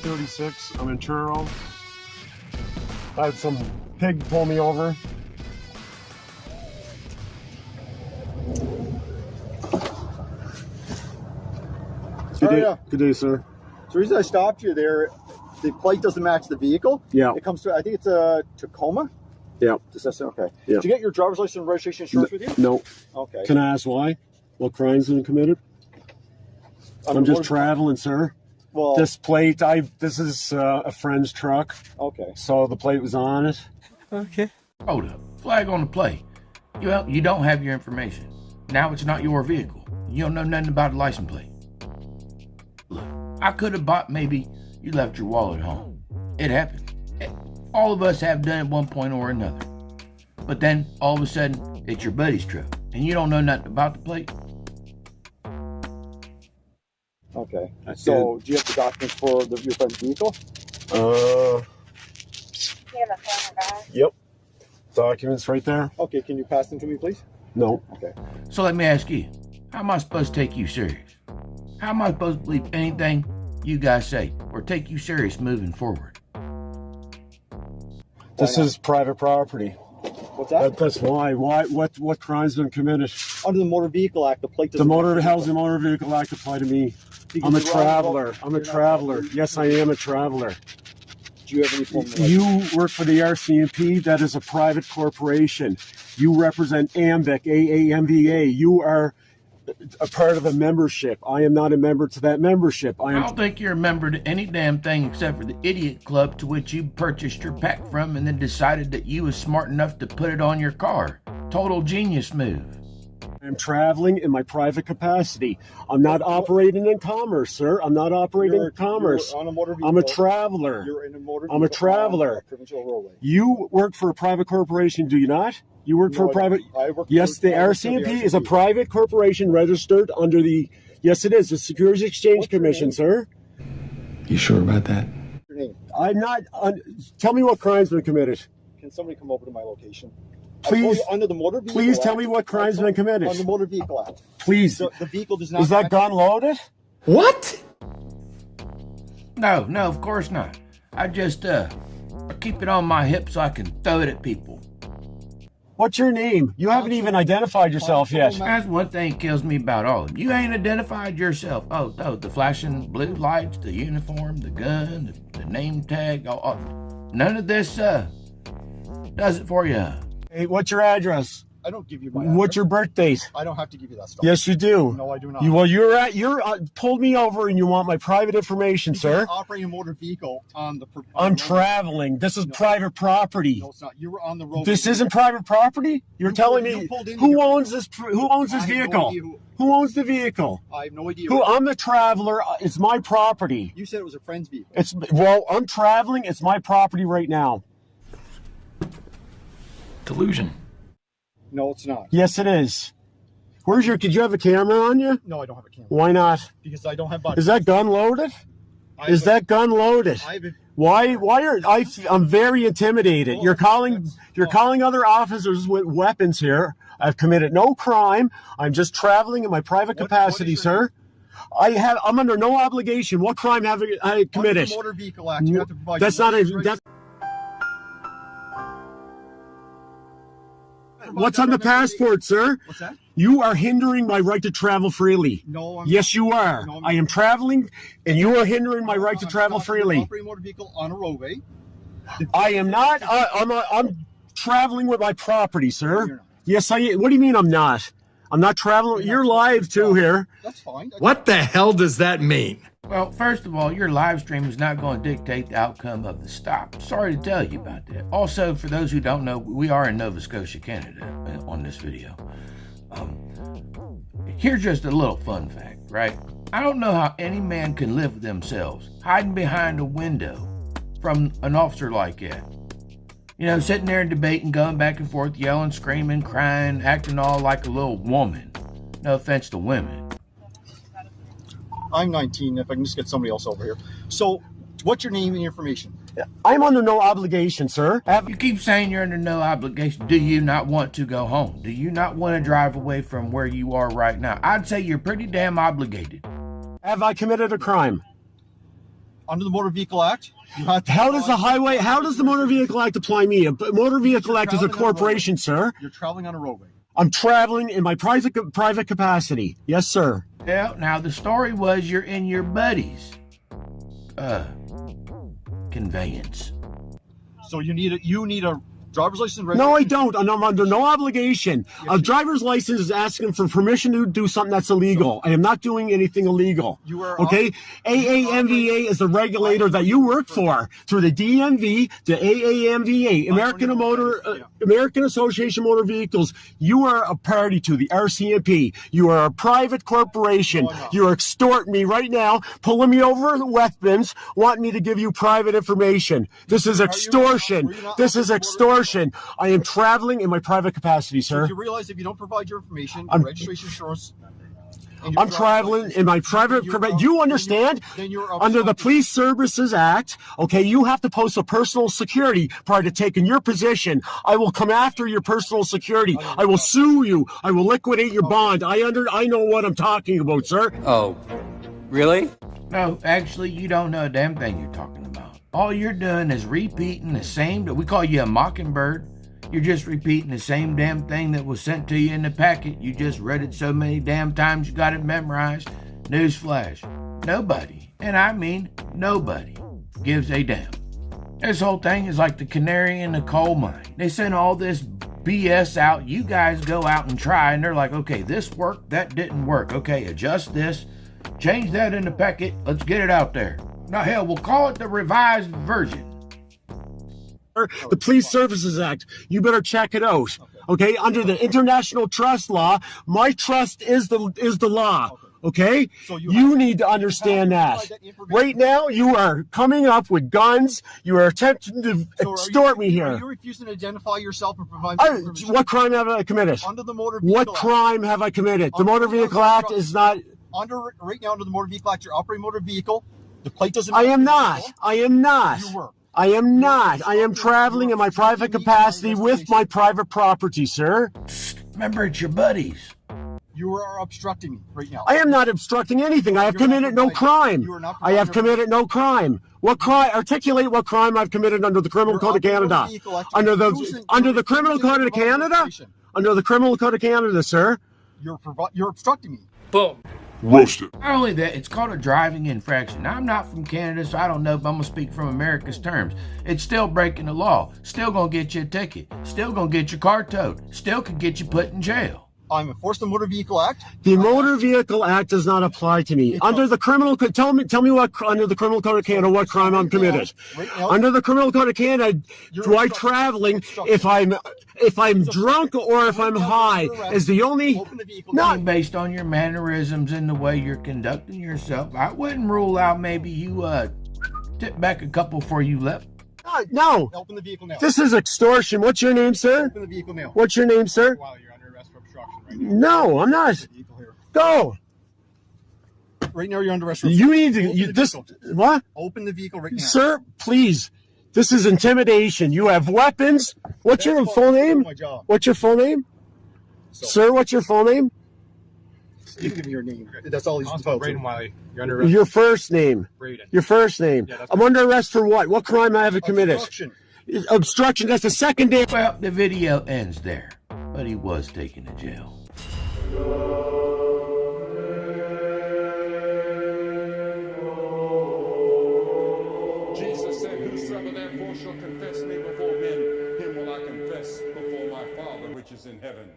36. I'm in Truro. I had some pig pull me over. Good day, sir. So the reason I stopped you there, the plate doesn't match the vehicle. Yeah. It comes to, I think it's a Tacoma. Yeah. Okay. Yeah. Did you get your driver's license and registration insurance with you? No. Okay. Can I ask why? What crimes have been committed? I'm just traveling, sir. Well, this plate, this is a friend's truck. Okay. So the plate was on it. Okay. Hold up. Flag on the plate. You don't have your information. Now it's not your vehicle. You don't know nothing about the license plate. Look, I could have bought, maybe you left your wallet at home. It happened. All of us have done at one point or another. But then, all of a sudden, it's your buddy's truck, and you don't know nothing about the plate. Okay. So, do you have the documents for your friend's vehicle? Yep. Documents right there. Okay, can you pass them to me, please? No. Okay. So let me ask you, how am I supposed to take you serious? How am I supposed to believe anything you guys say, or take you serious moving forward? This is private property. What's that? That's why. What crime's been committed? Under the Motor Vehicle Act, the plate doesn't... How's the Motor Vehicle Act apply to me? Because I'm a traveler. I'm a traveler. Yes, I am a traveler. Do you have any form of... You work for the RCMP. That is a private corporation. You represent AMVIC, AAMVA. You are a part of a membership. I am not a member to that membership. I don't think you're a member to any damn thing except for the idiot club to which you purchased your pack from and then decided that you was smart enough to put it on your car. Total genius move. I'm traveling in my private capacity. I'm not operating in commerce, sir. I'm not operating in commerce. You're on a motor vehicle. I'm a traveler. You're in a motor vehicle. I'm a traveler. Provincial roadway. You work for a private corporation, do you not? You work for a private... I work yes, the RCMP is a private corporation registered under the... Yes, it is. The Securities Exchange Commission, sir. You sure about that? Your name? I'm not... tell me what crime's been committed. Can somebody come over to my location? Please, under the Motor Vehicle please Act, tell me what crime's been committed. On the Motor Vehicle Act. Please. The vehicle does not... Is that gun loaded? What? No, of course not. I just, keep it on my hip so I can throw it at people. What's your name? You haven't even identified yourself yet. That's one thing that kills me about all of them. You ain't identified yourself. Oh, the flashing blue lights, the uniform, the gun, the name tag. None of this, does it for you. Hey, what's your address? I don't give you my address. What's your birth date? I don't have to give you that stuff. Yes, you do. No, I do not. You're pulled me over and you want my private information, sir. Operating a motor vehicle on the... I'm traveling. This is private property. No, it's not. You were on the road. This isn't private property? You're telling me who owns this vehicle? Who owns the vehicle? I have no idea. I'm the traveler. It's my property. You said it was a friend's vehicle. I'm traveling. It's my property right now. Delusion. No, it's not. Yes, it is. Did you have a camera on you? No, I don't have a camera. Why not? Because I don't have body. Is that gun loaded? That gun loaded? I'm very intimidated. You're calling other officers with weapons here. I've committed no crime. I'm just traveling in my private capacity, sir. I'm under no obligation. What crime have I committed? Under the Motor Vehicle Act, you have to provide... What's on the passport, sir? What's that? You are hindering my right to travel freely. No, I'm yes, you are. No, I am traveling, and you are hindering my right to travel freely. Operating a motor vehicle on a roadway. I am not. I'm traveling with my property, sir. You're not. Yes, I am. What do you mean I'm not? I'm not traveling. You're live, too, here. That's fine. What the hell does that mean? Well, first of all, your live stream is not going to dictate the outcome of the stop. Sorry to tell you about that. Also, for those who don't know, we are in Nova Scotia, Canada on this video. Here's just a little fun fact, right? I don't know how any man can live with themselves, hiding behind a window from an officer like that. You know, sitting there and debating, going back and forth, yelling, screaming, crying, acting all like a little woman. No offense to women. I'm 19, if I can just get somebody else over here. So, what's your name and your information? I'm under no obligation, sir. You keep saying you're under no obligation. Do you not want to go home? Do you not want to drive away from where you are right now? I'd say you're pretty damn obligated. Have I committed a crime? Under the Motor Vehicle Act, you have to. How does the Motor Vehicle Act apply me? A Motor Vehicle Act is a corporation, sir. You're traveling on a roadway. I'm traveling in my private capacity. Yes, sir. Yeah, now the story was you're in your buddy's conveyance. So you need a driver's license. No, I don't. I'm under no obligation. A driver's license is asking for permission to do something that's illegal. I am not doing anything illegal. You are okay? AAMVA is the regulator that you work for through the DMV, the AAMVA, American Association of Motor Vehicles. You are a party to the RCMP. You are a private corporation. You are extorting me right now, pulling me over the weapons, wanting me to give you private information. This is extortion. This is extortion. I am traveling in my private capacity, sir. So you realize if you don't provide your information, registration, insurance. I'm traveling in my private. You understand? Under the Police Services Act, okay, you have to post a personal security prior to taking your position. I will come after your personal security. I will sue you. I will liquidate your bond. I know what I'm talking about, sir. Oh, really? No, actually, you don't know a damn thing you're talking about. All you're doing is repeating the same. We call you a mockingbird. You're just repeating the same damn thing that was sent to you in the packet. You just read it so many damn times you got it memorized. Newsflash. Nobody, and I mean nobody, gives a damn. This whole thing is like the canary in the coal mine. They send all this BS out. You guys go out and try, and they're like, okay, this worked, that didn't work. Okay, adjust this, change that in the packet. Let's get it out there. Now, hell, we'll call it the revised version. The Police Services Act. You better check it out. Okay, under the international trust law, my trust is the law. Okay, so you need to understand that. Right now, you are coming up with guns. You are attempting to extort me here. Are you refusing to identify yourself and provide information? What crime have I committed? Under the Motor Vehicle Act. What crime have I committed? The Motor Vehicle Act is not. Right now, under the Motor Vehicle Act, you're operating motor vehicle. The plate doesn't. I am not. I am not. You were. I am not. I am traveling in my private capacity with my private property, sir. Remember, it's your buddies. You are obstructing me right now. I am not obstructing anything. I have committed no crime. I have committed no crime. What crime? Articulate what crime I've committed under the Criminal Code of Canada. Under the Criminal Code of Canada? Under the Criminal Code of Canada, sir. You're obstructing me. Boom. Roasted. Not only that, it's called a driving infraction. Now, I'm not from Canada, so I don't know, but I'm going to speak from America's terms. It's still breaking the law. Still going to get you a ticket. Still going to get your car towed. Still could get you put in jail. I'm enforcing the Motor Vehicle Act. The Motor Vehicle Act does not apply to me. Under the Criminal Code, tell me what under the Criminal Code of Canada what crime I'm committed. Under the Criminal Code of Canada, do I traveling if I'm drunk or if I'm high is the only Not based on your mannerisms and the way you're conducting yourself. I wouldn't rule out maybe you tip back a couple before you left. No. Open the vehicle now. This is extortion. What's your name, sir? Open the vehicle now. What's your name, sir? Wow, you're under arrest for obstruction right now. No, I'm not. Go. Right now, you're under arrest. For You need to. What? Open the vehicle right now. Sir, please. This is intimidation. You have weapons. What's your full name? What's your full name? Sir, what's your full name? You can give me your name. That's all he's supposed to. Braden Wiley. You're under arrest. Your first name. Braden. Your first name. Yeah, I'm under arrest for what? What crime have I committed? Obstruction. Obstruction. That's a secondary. Well, the video ends there, but he was taken to jail. Jesus said, whosoever therefore shall confess me before men, him will I confess before my Father which is in heaven.